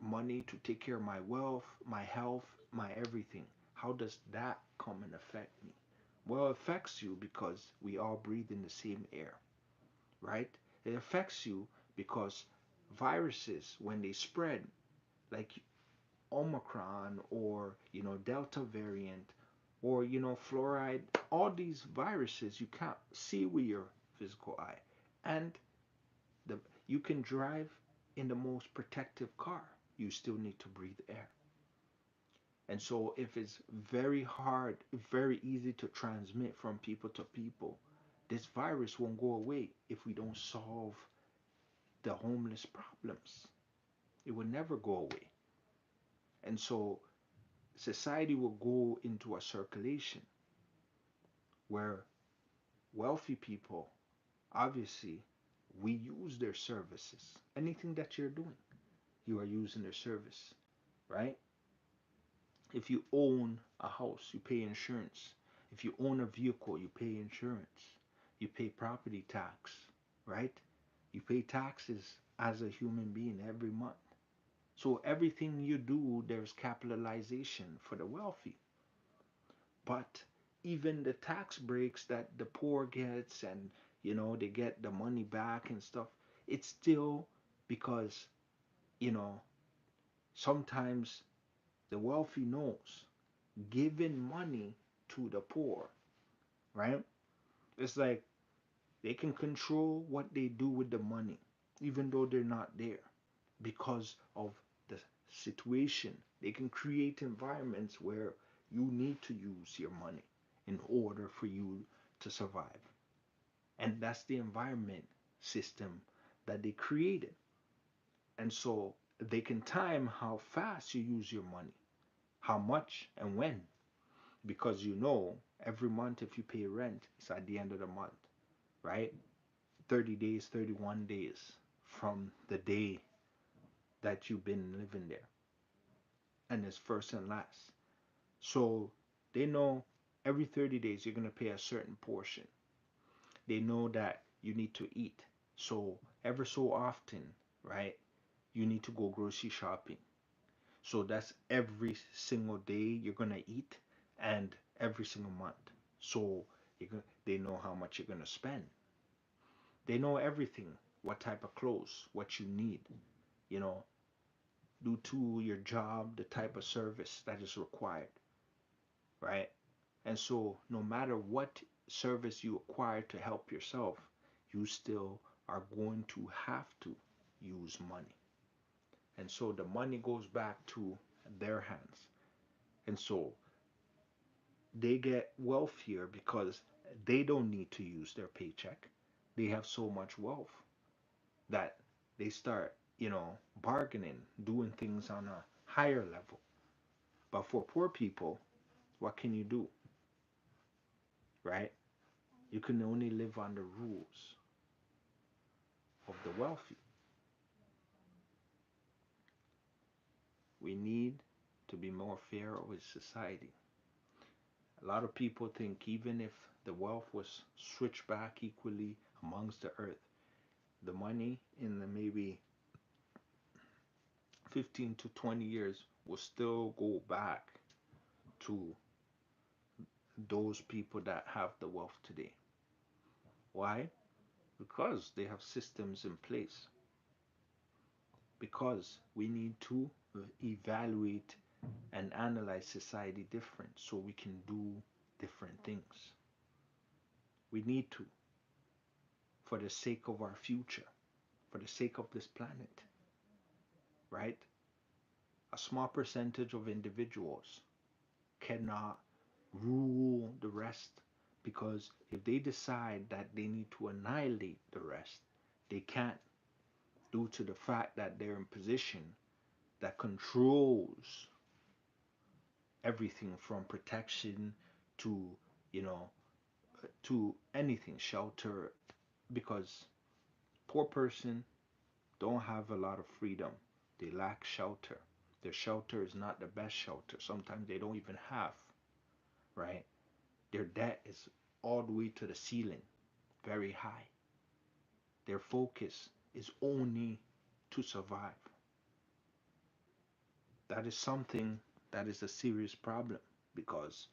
money to take care of my wealth, my health, my everything. How does that come and affect me? Well, it affects you because we all breathe in the same air, right? It affects you because viruses, when they spread, like Omicron or Delta variant or fluoride, all these viruses you can't see with your physical eye, and the you can drive in the most protective car, you still need to breathe air. And so if it's very hard, very easy to transmit from people to people, this virus won't go away if we don't solve the homeless problems. It will never go away. And so society will go into a circulation where wealthy people, obviously, we use their services. Anything that you're doing, you are using their service, right? If you own a house, you pay insurance. If you own a vehicle, you pay insurance. You pay property tax, right? You pay taxes as a human being every month. So everything you do, there's capitalization for the wealthy. But even the tax breaks that the poor gets, and they get the money back and stuff, it's still because, you know, sometimes the wealthy knows giving money to the poor, right? It's like they can control what they do with the money, even though they're not there, because of the situation. They can create environments where you need to use your money in order for you to survive. And that's the environment system that they created. And so they can time how fast you use your money, how much and when, because every month if you pay rent, it's at the end of the month, right? 30 days, 31 days from the day that you've been living there, and it's first and last. So they know every 30 days you're going to pay a certain portion. They know that you need to eat. So ever so often, right, you need to go grocery shopping. So that's every single day you're going to eat, and every single month. So they know how much you're going to spend. They know everything, what type of clothes, what you need, you know, due to your job, the type of service that is required, right? And so, no matter what service you acquire to help yourself, you still are going to have to use money. And so, the money goes back to their hands. And so, they get wealthier because they don't need to use their paycheck. They have so much wealth that they start, bargaining, doing things on a higher level. But for poor people, what can you do, right? You can only live on the rules of the wealthy. We need to be more fair with society. A lot of people think even if the wealth was switched back equally amongst the earth, the money in the maybe 15 to 20 years will still go back to those people that have the wealth today. Why? Because they have systems in place. Because we need to evaluate and analyze society different so we can do different things. We need to, for the sake of our future, for the sake of this planet, right? A small percentage of individuals cannot rule the rest, because if they decide that they need to annihilate the rest, they can't, due to the fact that they're in position that controls everything from protection to, you know, to anything, shelter, because poor person don't have a lot of freedom. They lack shelter. Their shelter is not the best shelter. Sometimes they don't even have, right? Their debt is all the way to the ceiling, very high. Their focus is only to survive. That is something that is a serious problem because